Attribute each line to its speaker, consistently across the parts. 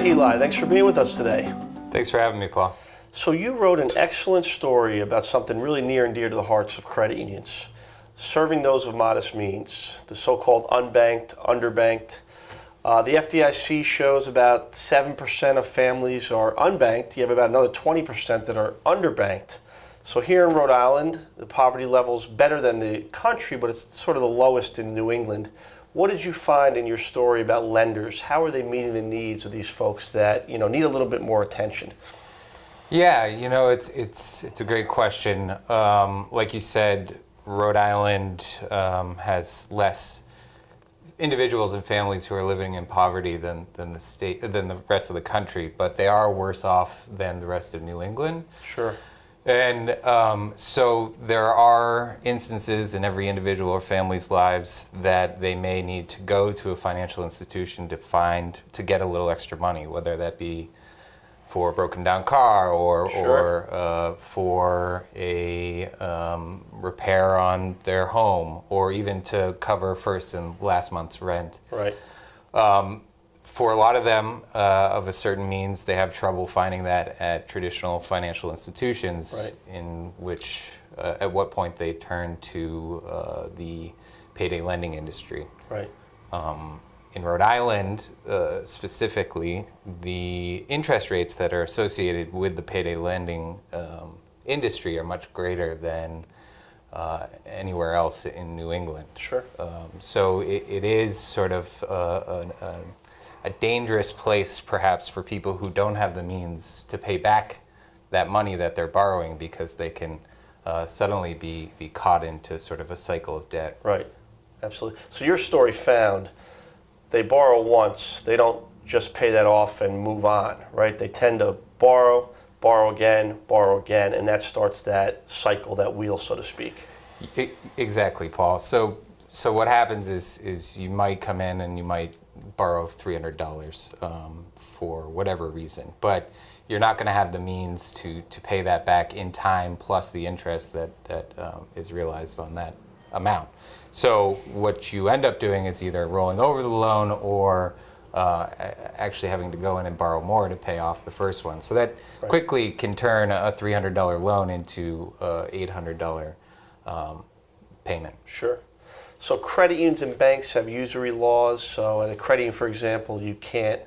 Speaker 1: right, Eli, thanks for being with us today.
Speaker 2: Thanks for having me, Paul.
Speaker 1: So you wrote an excellent story about something really near and dear to the hearts of credit unions, serving those of modest means, the so-called unbanked, underbanked. The FDIC shows about 7% of families are unbanked. You have about another 20% that are underbanked. So here in Rhode Island, the poverty level is better than the country, but it's sort of the lowest in New England. What did you find in your story about lenders? How are they meeting the needs of these folks that need a little bit more attention?
Speaker 2: Yeah, it's a great question. Like you said, Rhode Island has less individuals and families who are living in poverty than the rest of the country, but they are worse off than the rest of New England.
Speaker 1: Sure.
Speaker 2: And so there are instances in every individual or family's lives that they may need to go to a financial institution to get a little extra money, whether that be for a broken down car or for a repair on their home, or even to cover first and last month's rent.
Speaker 1: Right.
Speaker 2: For a lot of them of a certain means, they have trouble finding that at traditional financial institutions,
Speaker 1: right,
Speaker 2: in which at what point they turn to the payday lending industry.
Speaker 1: Right.
Speaker 2: In Rhode Island, specifically, the interest rates that are associated with the payday lending industry are much greater than anywhere else in New England.
Speaker 1: Sure.
Speaker 2: So it is sort of a dangerous place, perhaps, for people who don't have the means to pay back that money that they're borrowing, because they can suddenly be caught into sort of a cycle of debt.
Speaker 1: Right. Absolutely. So your story found they borrow once, they don't just pay that off and move on, right? They tend to borrow again, and that starts that cycle, that wheel, so to speak.
Speaker 2: Exactly, Paul. So what happens is you might come in and you might borrow $300 for whatever reason, but you're not going to have the means to pay that back in time, plus the interest that is realized on that amount. So what you end up doing is either rolling over the loan or actually having to go in and borrow more to pay off the first one. So that
Speaker 1: right,
Speaker 2: quickly can turn a $300 loan into a $800 payment.
Speaker 1: Sure. So credit unions and banks have usury laws. So in a credit union, for example, you can't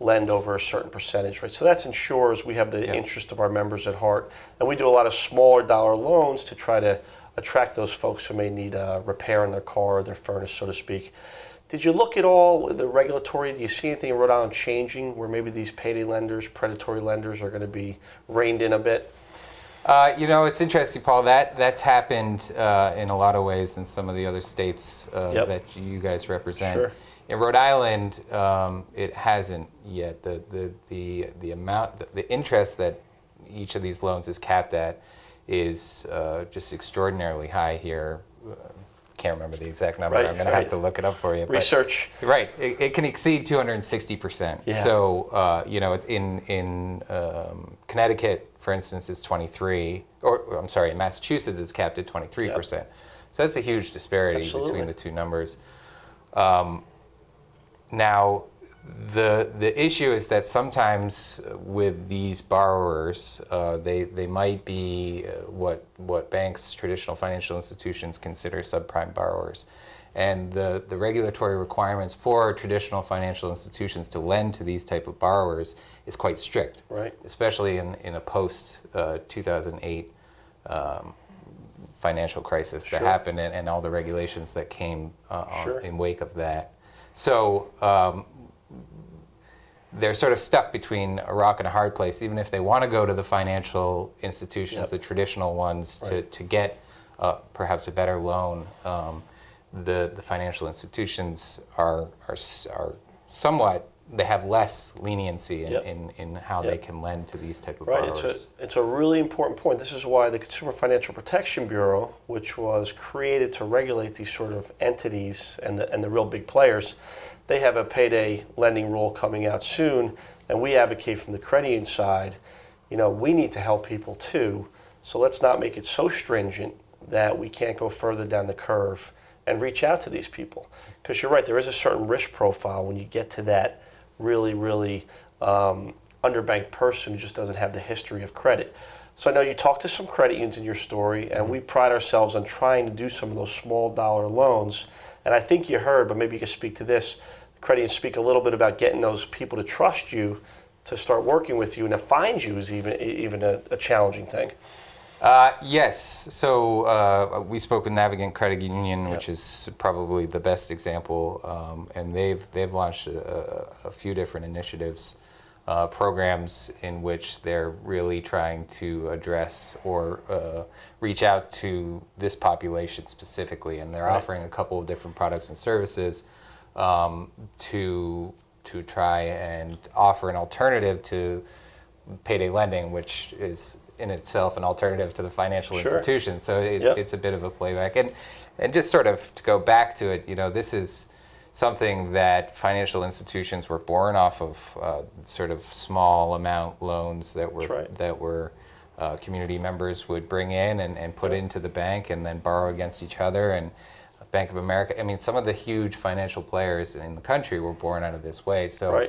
Speaker 1: lend over a certain percentage, right? So that's ensures we have the interest of our members at heart. And we do a lot of smaller dollar loans to try to attract those folks who may need a repair in their car or their furnace, so to speak. Did you look at all the regulatory? Do you see anything in Rhode Island changing where maybe these payday lenders, predatory lenders are going to be reined in a bit?
Speaker 2: It's interesting, Paul. That's happened in a lot of ways in some of the other states that you guys represent.
Speaker 1: Sure.
Speaker 2: In Rhode Island, it hasn't yet. The amount, the interest that each of these loans is capped at is just extraordinarily high here. Can't remember the exact number.
Speaker 1: Right,
Speaker 2: I'm going to have to look it up for you.
Speaker 1: Research.
Speaker 2: But, right. It can exceed 260%.
Speaker 1: Yeah.
Speaker 2: So, it's in Connecticut, for instance, is 23, or I'm sorry, in Massachusetts it's capped at 23%. Yep. So that's a huge disparity between the two numbers. Now, the issue is that sometimes with these borrowers, they might be what banks, traditional financial institutions, consider subprime borrowers. And the regulatory requirements for traditional financial institutions to lend to these type of borrowers is quite strict,
Speaker 1: right,
Speaker 2: especially in a post-2008 financial crisis that happened, and all the regulations that came in wake of that. So they're sort of stuck between a rock and a hard place, even if they want to go to the financial institutions, the traditional ones, to get perhaps a better loan. The financial institutions are somewhat, they have less leniency in how they can lend to these type of borrowers.
Speaker 1: It's a really important point. This is why the Consumer Financial Protection Bureau, which was created to regulate these sort of entities and the real big players, they have a payday lending rule coming out soon, and we advocate from the credit union side, we need to help people too, so let's not make it so stringent that we can't go further down the curve and reach out to these people. Because you're right, there is a certain risk profile when you get to that really, really underbanked person who just doesn't have the history of credit. So I know you talked to some credit unions in your story, and we pride ourselves on trying to do some of those small dollar loans. And I think you heard, but maybe you could speak to this. Credit unions speak a little bit about getting those people to trust you, to start working with you, and to find you is even a challenging thing.
Speaker 2: Yes. So we spoke with Navigant Credit Union, which is probably the best example, and they've launched a few different initiatives, programs in which they're really trying to address or reach out to this population specifically, and they're offering a couple of different products and services to try and offer an alternative to payday lending, which is in itself an alternative to the financial institution. So it's a bit of a playback. And just sort of to go back to it, this is something that financial institutions were born off of, sort of small amount loans that were community members would bring in and put into the bank and then borrow against each other. And Bank of America, I mean, some of the huge financial players in the country were born out of this way. So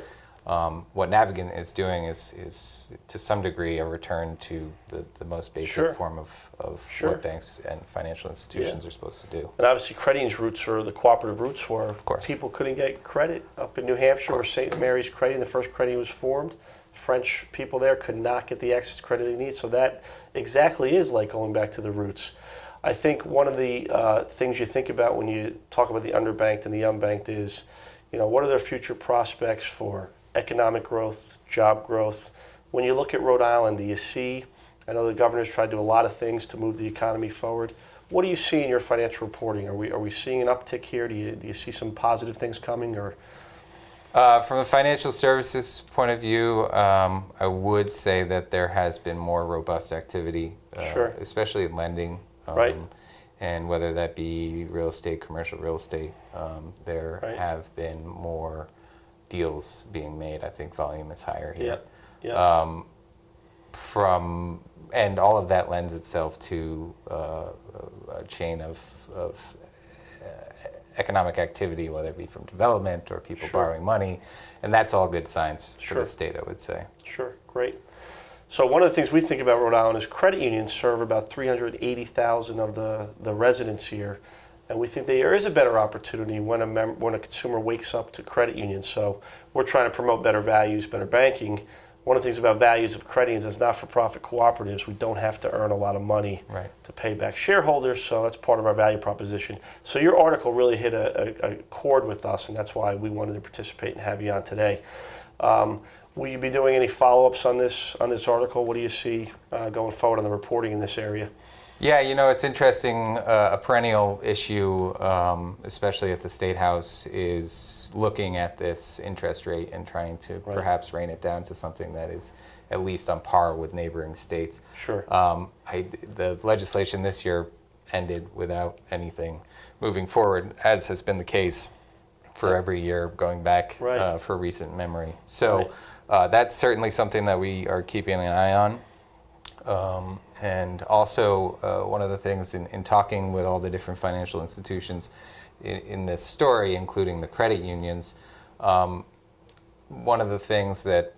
Speaker 2: what Navigant is doing is to some degree a return to the most basic form of what banks and financial institutions are supposed to do.
Speaker 1: And obviously credit unions' roots are the cooperative roots where people couldn't get credit. Up in New Hampshire where St. Mary's Credit Union, the first credit union was formed, French people there could not get the access to credit they need. So that exactly is like going back to the roots. I think one of the things you think about when you talk about the underbanked and the unbanked is, what are their future prospects for economic growth, job growth? When you look at Rhode Island, do you see, I know the governor's tried to do a lot of things to move the economy forward. What do you see in your financial reporting? Are we seeing an uptick here? Do you see some positive things coming? Or
Speaker 2: from a financial services point of view, I would say that there has been more robust activity, especially in lending. And whether that be real estate, commercial real estate, there have been more deals being made. I think volume is higher here. And all of that lends itself to a chain of economic activity, whether it be from development or people borrowing money, and that's all good signs for the state, I would say.
Speaker 1: Sure, great. So one of the things we think about Rhode Island is credit unions serve about 380,000 of the residents here, and we think there is a better opportunity when a consumer wakes up to credit unions. So we're trying to promote better values, better banking. One of the things about values of credit unions is not-for-profit cooperatives. We don't have to earn a lot of money to pay back shareholders, so that's part of our value proposition. So your article really hit a chord with us, and that's why we wanted to participate and have you on today. Will you be doing any follow-ups on this article? What do you see going forward on the reporting in this area?
Speaker 2: Yeah, it's interesting. A perennial issue, especially at the State House, is looking at this interest rate and trying to perhaps rein it down to something that is at least on par with neighboring states. The legislation this year ended without anything moving forward, as has been the case for every year going back for recent memory. So that's certainly something that we are keeping an eye on. And also one of the things in talking with all the different financial institutions in this story, including the credit unions, one of the things that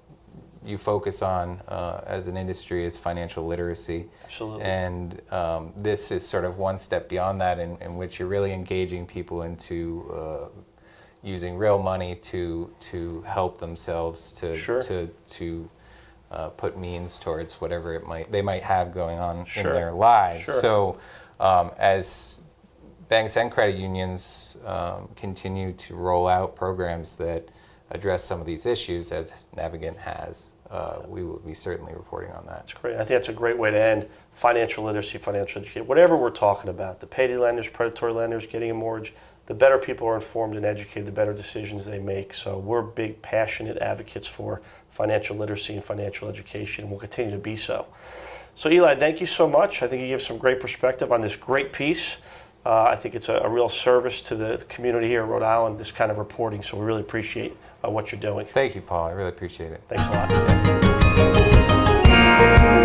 Speaker 2: you focus on as an industry is financial literacy.
Speaker 1: Absolutely.
Speaker 2: And this is sort of one step beyond that in which you're really engaging people into using real money to help themselves to put means towards whatever they might have going on in their lives. So as banks and credit unions continue to roll out programs that address some of these issues, as Navigant has, we will be certainly reporting on that.
Speaker 1: That's great. I think that's a great way to end. Financial literacy, financial education, whatever we're talking about, the payday lenders, predatory lenders, getting a mortgage, the better people are informed and educated, the better decisions they make. So we're big, passionate advocates for financial literacy and financial education, and we'll continue to be so. So Eli, thank you so much. I think you gave some great perspective on this great piece. I think it's a real service to the community here in Rhode Island, this kind of reporting, so we really appreciate what you're doing.
Speaker 2: Thank you, Paul. I really appreciate it.
Speaker 1: Thanks a lot.